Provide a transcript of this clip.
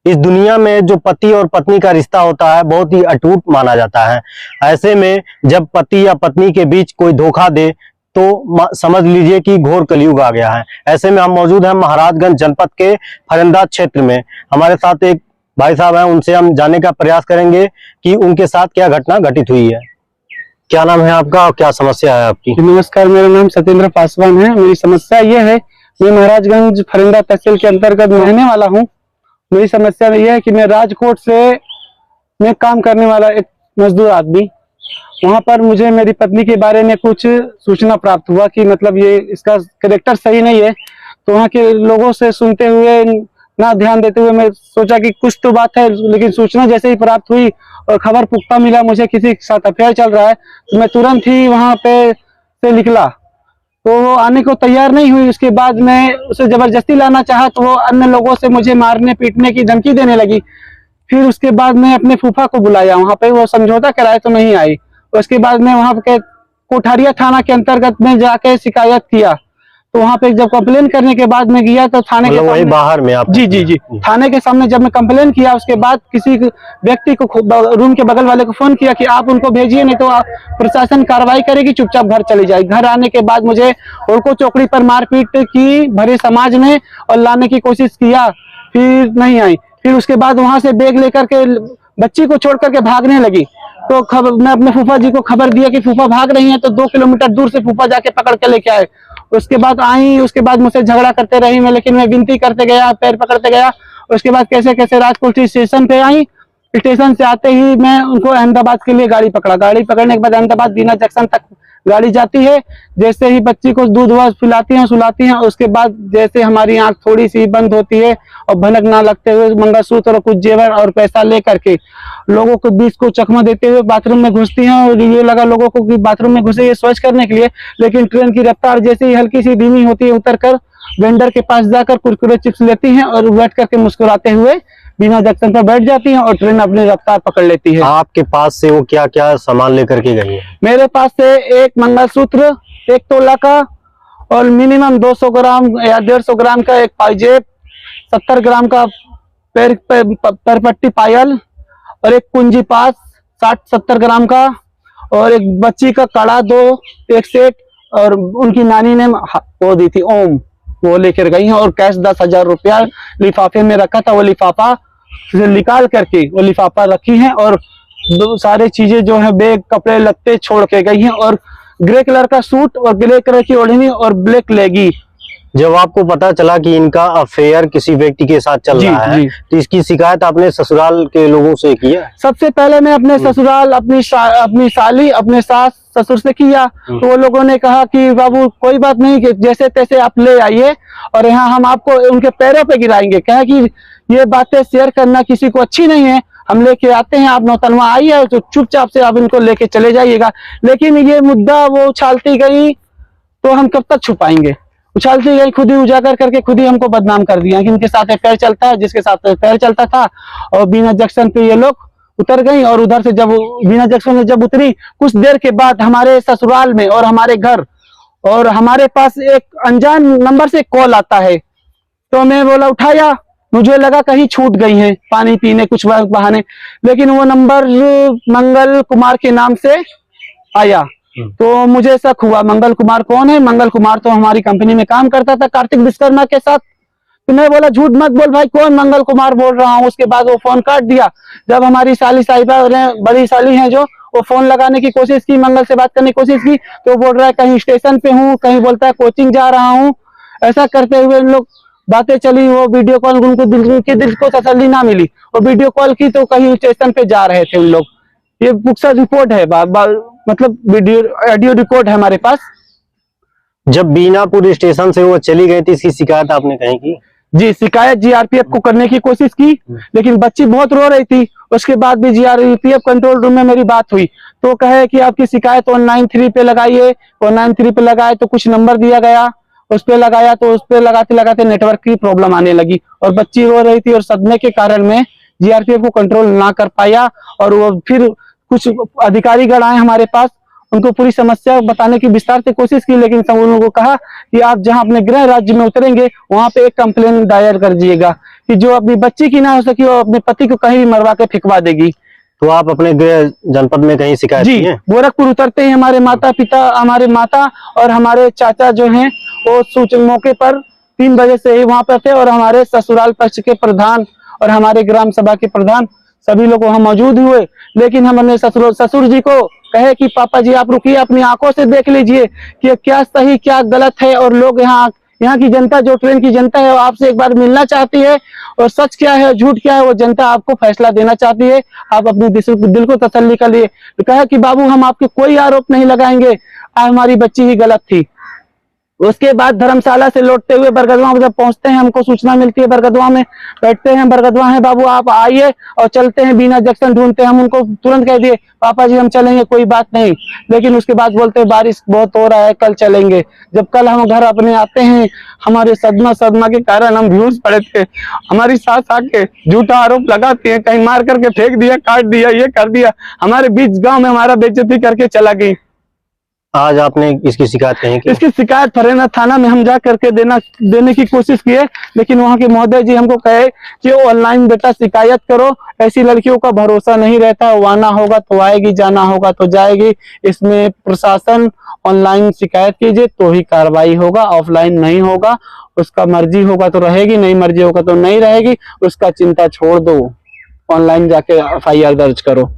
इस दुनिया में जो पति और पत्नी का रिश्ता होता है बहुत ही अटूट माना जाता है। ऐसे में जब पति या पत्नी के बीच कोई धोखा दे तो समझ लीजिए कि घोर कलयुग आ गया है। ऐसे में हम मौजूद हैं महाराजगंज जनपद के फरंदा क्षेत्र में। हमारे साथ एक भाई साहब हैं, उनसे हम जानने का प्रयास करेंगे कि उनके साथ क्या घटना घटित हुई है। क्या नाम है आपका और क्या समस्या है आपकी? नमस्कार, मेरा नाम सत्येंद्र पासवान है। मेरी समस्या ये है, मैं महाराजगंज फरंदा तहसील के अंतर्गत रहने वाला हूँ। मेरी समस्या यह है कि मैं राजकोट से मैं काम करने वाला एक मजदूर आदमी, वहां पर मुझे मेरी पत्नी के बारे में कुछ सूचना प्राप्त हुआ कि मतलब ये इसका कैरेक्टर सही नहीं है। तो वहाँ के लोगों से सुनते हुए, ना ध्यान देते हुए, मैं सोचा कि कुछ तो बात है। लेकिन सूचना जैसे ही प्राप्त हुई और खबर पुख्ता मिला मुझे किसी के साथ अफेयर चल रहा है, तो मैं तुरंत ही वहां पे से निकला। तो वो आने को तैयार नहीं हुई। उसके बाद मैं उसे जबरदस्ती लाना चाहा तो वो अन्य लोगों से मुझे मारने पीटने की धमकी देने लगी। फिर उसके बाद मैं अपने फूफा को बुलाया, वहां पे वो समझौता कराए तो नहीं आई। उसके बाद मैं वहां के कोठारिया थाना के अंतर्गत में जाके शिकायत किया। तो वहां पे जब कंप्लेन करने के बाद मैं गया तो थाने के वही बाहर में आप? जी थाने के सामने जब मैं कंप्लेन किया, उसके बाद किसी व्यक्ति को रूम के बगल वाले को फोन किया कि आप उनको भेजिए, नहीं तो प्रशासन कार्रवाई करेगी, चुपचाप घर चली जाए। घर आने के बाद मुझे हुड़को चौकड़ी पर मारपीट की भरे समाज में और लाने की कोशिश किया, फिर नहीं आई। फिर उसके बाद वहां से बैग लेकर के बच्ची को छोड़ करके भागने लगी। तो मैं अपने फूफा जी को खबर दिया कि फूफा भाग रही हैं, तो 2 किलोमीटर दूर से फूफा जाके पकड़ के लेके आए। उसके बाद आई, उसके बाद मुझसे झगड़ा करते रही मैं, लेकिन मैं विनती करते गया, पैर पकड़ते गया। उसके बाद कैसे कैसे राजकोट स्टेशन पे आई। स्टेशन से आते ही मैं उनको अहमदाबाद के लिए गाड़ी पकड़ा। गाड़ी पकड़ने के बाद अहमदाबाद बीना जंक्शन तक गाड़ी जाती है। जैसे ही बच्ची को दूध वध पिलाती हैं, सुलाती हैं, उसके बाद जैसे हमारी आंख थोड़ी सी बंद होती है और भनक ना लगते हुए मंगलसूत्र और कुछ जेवर और पैसा लेकर के लोगों को बीच को चकमा देते हुए बाथरूम में घुसती हैं। और ये लगा लोगों को कि बाथरूम में घुसे ये स्वच्छ करने के लिए, लेकिन ट्रेन की रफ्तार जैसे ही हल्की सी धीमी होती है, उतरकर वेंडर के पास जाकर कुरकुरे चिप्स लेती हैं और बैठ करके मुस्कुराते हुए बिना जंक्शन पर बैठ जाती हैं और ट्रेन अपनी रफ्तार पकड़ लेती है। आपके पास से वो क्या क्या सामान लेकर के गई है? मेरे पास से एक मंगलसूत्र 1 तोला का और मिनिमम 200 ग्राम या 150 ग्राम का एक पाइजेब, 70 ग्राम का पैरपट्टी पायल और एक कुंजी पास 60-70 ग्राम का और एक बच्ची का कड़ा 2 एक सेट और उनकी नानी ने वो दी थी ओम, वो लेकर गई हैं। और कैश 10,000 रुपया लिफाफे में रखा था, वो लिफाफा निकाल करके वो लिफाफा रखी है और सारे चीजें जो है बैग कपड़े लगते छोड़ के गई हैं। और ग्रे कलर का सूट और ग्रे कलर की ओढ़नी और ब्लैक लेगी। जब आपको पता चला कि इनका अफेयर किसी व्यक्ति के साथ चल रहा है तो इसकी शिकायत आपने ससुराल के लोगों से किया? सबसे पहले मैं अपने ससुराल, अपनी साली, अपने सास ससुर से किया। तो वो लोगों ने कहा कि बाबू कोई बात नहीं, कि जैसे तैसे आप ले आइए और यहाँ हम आपको उनके पैरों पे गिराएंगे। कहा कि ये बातें शेयर करना किसी को अच्छी नहीं है, हम लेके आते हैं, आप नौतनवा आई है तो चुपचाप से आप इनको लेके चले जाइएगा। लेकिन ये मुद्दा वो उछालती गई तो हम कब तक छुपाएंगे। उछालती गई, खुद ही उजागर करके खुद ही हमको बदनाम कर दिया कि इनके साथ पैर चलता है, जिसके साथ पैर चलता था। और बिना जंक्शन पे ये लोग उतर गई और उधर से जब बिना जंक्शन में जब उतरी, कुछ देर के बाद हमारे ससुराल में और हमारे घर और हमारे पास एक अनजान नंबर से कॉल आता है। तो मैं बोला उठाया, मुझे लगा कहीं छूट गई है पानी पीने कुछ बहाने, लेकिन वो नंबर मंगल कुमार के नाम से आया। तो मुझे शक हुआ मंगल कुमार कौन है। मंगल कुमार तो हमारी कंपनी में काम करता था कार्तिक विश्वकर्मा के साथ। तो मैं बोला झूठ मत बोल भाई, कौन मंगल कुमार बोल रहा हूँ। उसके बाद वो फोन काट दिया। जब हमारी साली साहिबा बड़ी साली हैं जो, वो फोन लगाने की कोशिश की, मंगल से बात करने की कोशिश की, तो बोल रहा है कहीं स्टेशन पे हूँ, कहीं बोलता है कोचिंग जा रहा हूँ। ऐसा करते हुए लोग बातें चली। वो वीडियो कॉल, उनको दिल को तसल्ली ना मिली, और वीडियो कॉल की तो कहीं स्टेशन पे जा रहे थे उन लोग। ये पुख्ता रिपोर्ट है, मतलब वीडियो ऑडियो रिकॉर्ड है हमारे पास। जब बीनापुर स्टेशन से वो चली गई थी, इसकी शिकायत आपने कहीं की? जी, शिकायत जीआरपीएफ को करने की कोशिश की, लेकिन बच्ची बहुत रो रही थी। उसके बाद भी जीआरपीएफ कंट्रोल रूम में मेरी बात हुई तो कहे कि आपकी शिकायत 193 पे लगाइए। 193 पे लगाए तो कुछ नंबर दिया गया, उस पे लगाया तो उस पे लगाते लगाते नेटवर्क की प्रॉब्लम आने लगी और बच्ची रो रही थी। और सदमे के कारण में जीआरपीएफ को कंट्रोल ना कर पाया और वो फिर कुछ अधिकारी गण आए हमारे पास। उनको पूरी समस्या बताने की विस्तार से कोशिश की, लेकिन सब उन लोगों को कहा कि आप जहां अपने गृह राज्य में उतरेंगे वहां पे एक कंप्लेन दायर कर दीजिएगा कि जो अपनी बच्ची की ना हो सकी वो अपने पति को कहीं भी मरवा के फेंकवा देगी। तो आप अपने गृह जनपद में कहीं शिकायत जी, की है? गोरखपुर उतरते ही हमारे माता और हमारे चाचा जो हैं वो सूचना मौके पर 3 बजे से ही वहां पर थे, और हमारे ससुराल पक्ष के प्रधान और हमारे ग्राम सभा के प्रधान सभी लोग वहां मौजूद हुए। लेकिन हमने ससुर जी को कहे कि पापा जी आप रुकिए, अपनी आंखों से देख लीजिए कि क्या सही क्या गलत है, और लोग यहाँ की जनता, जो ट्रेन की जनता है, वो आपसे एक बार मिलना चाहती है, और सच क्या है झूठ क्या है वो जनता आपको फैसला देना चाहती है। आप अपने दिल को तसल्ली कर लिए। तो कहा कि बाबू हम आपके कोई आरोप नहीं लगाएंगे, हमारी बच्ची ही गलत थी। उसके बाद धर्मशाला से लौटते हुए बरगदवा जब पहुंचते हैं, हमको सूचना मिलती है बरगदवा में, बैठते हैं बरगदवा है बाबू आप आइए और चलते हैं, बिना जंक्शन ढूंढते हैं। हम उनको तुरंत कह दिए पापा जी हम चलेंगे, कोई बात नहीं। लेकिन उसके बाद बोलते हैं बारिश बहुत हो रहा है, कल चलेंगे। जब कल हम घर अपने आते हैं, हमारे सदमा के कारण हम बेहोश पड़े थे। हमारी सास आके झूठा आरोप लगाती है, कहीं मार करके फेंक दिया, काट दिया, ये कर दिया, हमारे बीच गाँव में हमारा बेइज्जती करके चला गई। आज आपने इसकी शिकायत कहीं की? इसकी शिकायत फरेना थाना में हम जा करके देने की कोशिश किए, लेकिन वहां के महोदय जी हमको कहे कि ऑनलाइन बेटा शिकायत करो, ऐसी लड़कियों का भरोसा नहीं रहता, वो आना होगा तो आएगी, जाना होगा तो जाएगी। इसमें प्रशासन ऑनलाइन शिकायत कीजिए तो ही कार्रवाई होगा, ऑफलाइन नहीं होगा। उसका मर्जी होगा तो रहेगी, नहीं मर्जी होगा तो नहीं रहेगी। उसका चिंता छोड़ दो, ऑनलाइन जाके FIR दर्ज करो।